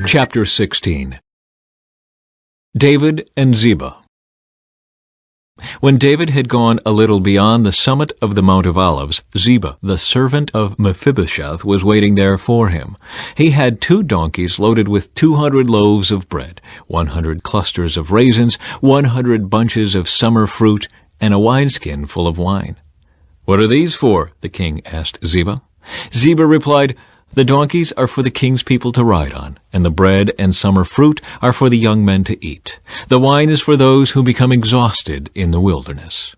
Chapter 16. David and Ziba. When David had gone a little beyond the summit of the Mount of Olives, Ziba, the servant of Mephibosheth, was waiting there for him. He had 2 donkeys loaded with 200 loaves of bread, 100 clusters of raisins, 100 bunches of summer fruit, and a wineskin full of wine. "What are these for?" the king asked Ziba. Ziba replied, "The donkeys are for the king's people to ride on, and the bread and summer fruit are for the young men to eat. The wine is for those who become exhausted in the wilderness."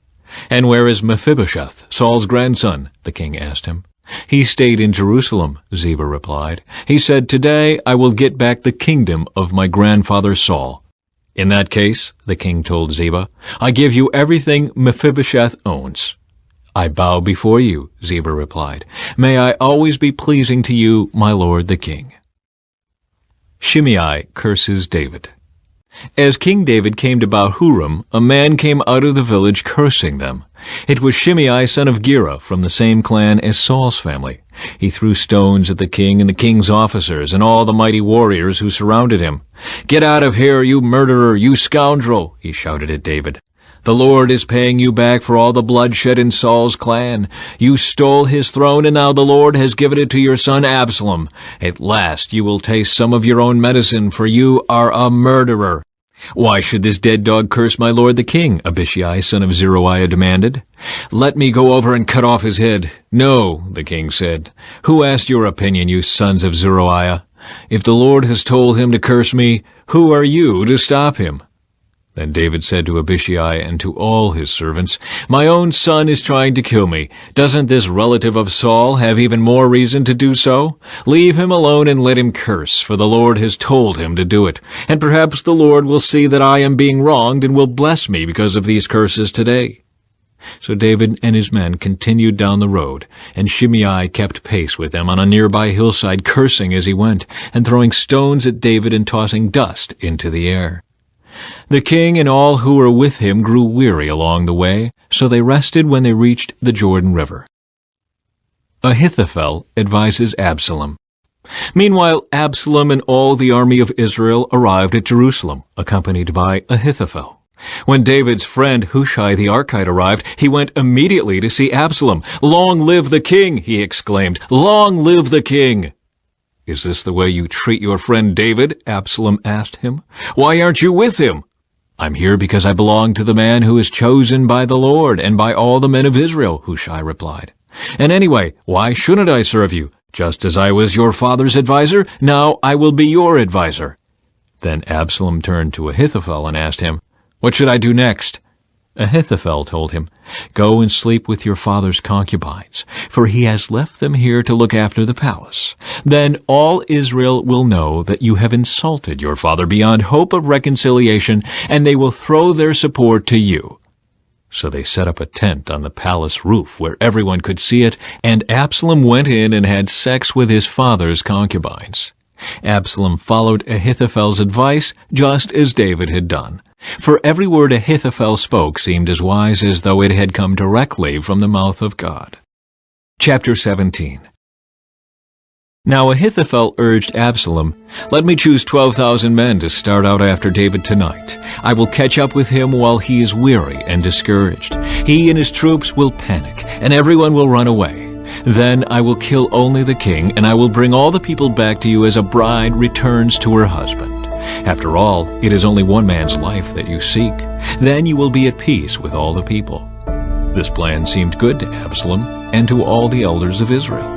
"And where is Mephibosheth, Saul's grandson?" the king asked him. "He stayed in Jerusalem," Ziba replied. "He said, 'Today I will get back the kingdom of my grandfather Saul.'" "In that case," the king told Ziba, "I give you everything Mephibosheth owns." "I bow before you," Ziba replied. "May I always be pleasing to you, my lord the king." Shimei curses David. As King David came to Bahurim, a man came out of the village cursing them. It was Shimei, son of Gera, from the same clan as Saul's family. He threw stones at the king and the king's officers and all the mighty warriors who surrounded him. "Get out of here, you murderer, you scoundrel!" he shouted at David. "The Lord is paying you back for all the bloodshed in Saul's clan. You stole his throne, and now the Lord has given it to your son Absalom. At last you will taste some of your own medicine, for you are a murderer." "Why should this dead dog curse my lord the king?" Abishai, son of Zeruiah, demanded. "Let me go over and cut off his head." "No," the king said. "Who asked your opinion, you sons of Zeruiah? If the Lord has told him to curse me, who are you to stop him?" Then David said to Abishai and to all his servants, "My own son is trying to kill me. Doesn't this relative of Saul have even more reason to do so? Leave him alone and let him curse, for the Lord has told him to do it. And perhaps the Lord will see that I am being wronged and will bless me because of these curses today." So David and his men continued down the road, and Shimei kept pace with them on a nearby hillside, cursing as he went, and throwing stones at David and tossing dust into the air. The king and all who were with him grew weary along the way, so they rested when they reached the Jordan River. Ahithophel advises Absalom. Meanwhile, Absalom and all the army of Israel arrived at Jerusalem, accompanied by Ahithophel. When David's friend Hushai the Archite arrived, he went immediately to see Absalom. "Long live the king!" he exclaimed. "Long live the king!" "Is this the way you treat your friend David?" Absalom asked him. "Why aren't you with him?" "I'm here because I belong to the man who is chosen by the Lord and by all the men of Israel," Hushai replied. "And anyway, why shouldn't I serve you? Just as I was your father's adviser, now I will be your adviser." Then Absalom turned to Ahithophel and asked him, "What should I do next?" Ahithophel told him, "Go and sleep with your father's concubines, for he has left them here to look after the palace. Then all Israel will know that you have insulted your father beyond hope of reconciliation, and they will throw their support to you." So they set up a tent on the palace roof where everyone could see it, and Absalom went in and had sex with his father's concubines. Absalom followed Ahithophel's advice just as David had done. For every word Ahithophel spoke seemed as wise as though it had come directly from the mouth of God. Chapter 17. Now Ahithophel urged Absalom, "Let me choose 12,000 men to start out after David tonight. I will catch up with him while he is weary and discouraged. He and his troops will panic, and everyone will run away. Then I will kill only the king, and I will bring all the people back to you as a bride returns to her husband. After all, it is only one man's life that you seek. Then you will be at peace with all the people." This plan seemed good to Absalom and to all the elders of Israel.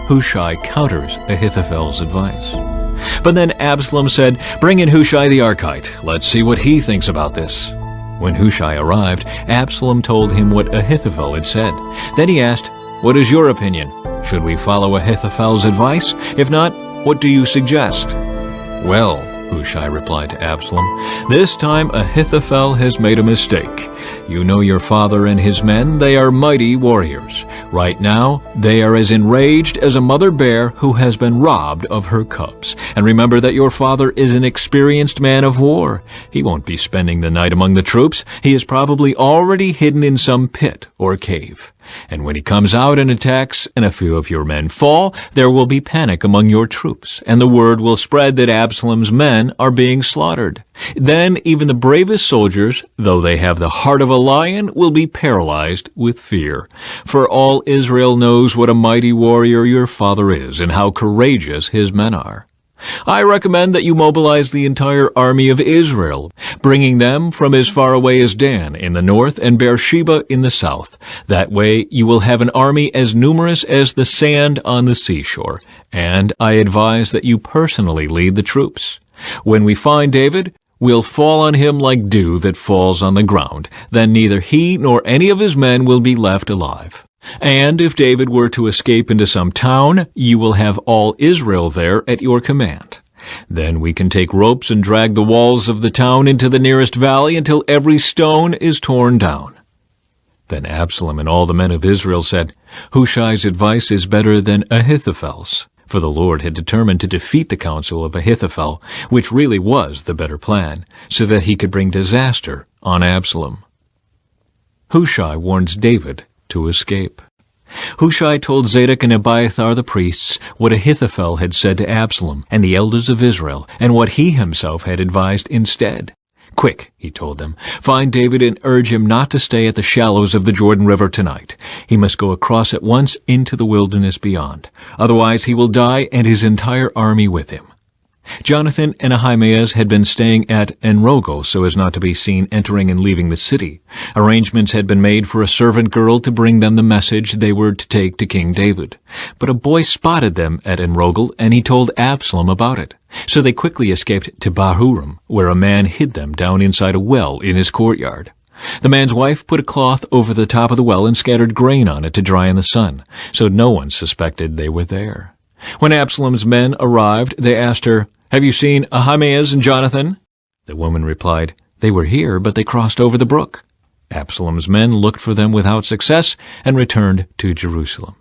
Hushai counters Ahithophel's advice. But then Absalom said, "Bring in Hushai the Archite. Let's see what he thinks about this." When Hushai arrived, Absalom told him what Ahithophel had said. Then he asked, "What is your opinion? Should we follow Ahithophel's advice? If not, what do you suggest?" "Well," Hushai replied to Absalom, "this time Ahithophel has made a mistake. You know your father and his men, they are mighty warriors. Right now, they are as enraged as a mother bear who has been robbed of her cubs. And remember that your father is an experienced man of war. He won't be spending the night among the troops. He is probably already hidden in some pit or cave. And when he comes out and attacks, and a few of your men fall, there will be panic among your troops, and the word will spread that Absalom's men are being slaughtered. Then even the bravest soldiers, though they have the heart of a lion, will be paralyzed with fear. For all Israel knows what a mighty warrior your father is, and how courageous his men are. I recommend that you mobilize the entire army of Israel, bringing them from as far away as Dan in the north and Beersheba in the south. That way you will have an army as numerous as the sand on the seashore, and I advise that you personally lead the troops. When we find David, we'll fall on him like dew that falls on the ground. Then neither he nor any of his men will be left alive. And if David were to escape into some town, you will have all Israel there at your command. Then we can take ropes and drag the walls of the town into the nearest valley until every stone is torn down." Then Absalom and all the men of Israel said, "Hushai's advice is better than Ahithophel's." For the Lord had determined to defeat the counsel of Ahithophel, which really was the better plan, so that he could bring disaster on Absalom. Hushai warns David to escape. Hushai told Zadok and Abiathar the priests what Ahithophel had said to Absalom and the elders of Israel, and what he himself had advised instead. "Quick," he told them, "find David and urge him not to stay at the shallows of the Jordan River tonight. He must go across at once into the wilderness beyond. Otherwise he will die and his entire army with him." Jonathan and Ahimaaz had been staying at Enrogel so as not to be seen entering and leaving the city. Arrangements had been made for a servant girl to bring them the message they were to take to King David. But a boy spotted them at Enrogel, and he told Absalom about it. So they quickly escaped to Bahurim, where a man hid them down inside a well in his courtyard. The man's wife put a cloth over the top of the well and scattered grain on it to dry in the sun, so no one suspected they were there. When Absalom's men arrived, they asked her, "Have you seen Ahimaaz and Jonathan?" The woman replied, "They were here, but they crossed over the brook." Absalom's men looked for them without success and returned to Jerusalem.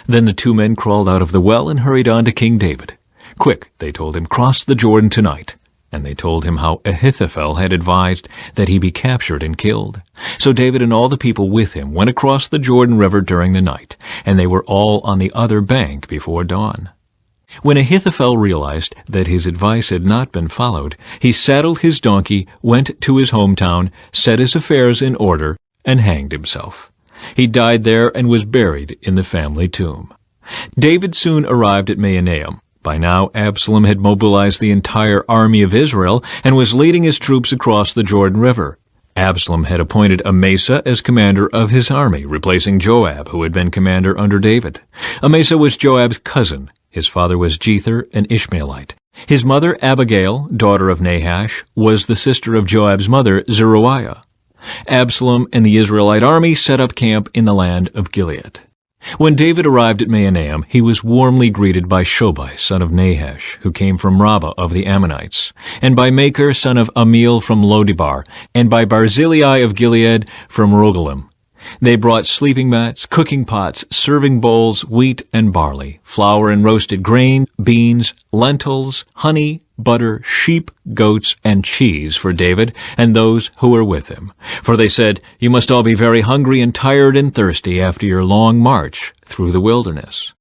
Then the two men crawled out of the well and hurried on to King David. "Quick," they told him, "cross the Jordan tonight." And they told him how Ahithophel had advised that he be captured and killed. So David and all the people with him went across the Jordan River during the night, and they were all on the other bank before dawn. When Ahithophel realized that his advice had not been followed, he saddled his donkey, went to his hometown, set his affairs in order, and hanged himself. He died there and was buried in the family tomb. David soon arrived at Mahanaim. By now Absalom had mobilized the entire army of Israel and was leading his troops across the Jordan River. Absalom had appointed Amasa as commander of his army, replacing Joab, who had been commander under David. Amasa was Joab's cousin. His father was Jether, an Ishmaelite. His mother, Abigail, daughter of Nahash, was the sister of Joab's mother, Zeruiah. Absalom and the Israelite army set up camp in the land of Gilead. When David arrived at Mahanaim, he was warmly greeted by Shobai, son of Nahash, who came from Rabbah of the Ammonites, and by Makir, son of Amiel from Lodebar, and by Barzillai of Gilead from Rogelim. They brought sleeping mats, cooking pots, serving bowls, wheat and barley, flour and roasted grain, beans, lentils, honey, butter, sheep, goats, and cheese for David and those who were with him. For they said, "You must all be very hungry and tired and thirsty after your long march through the wilderness."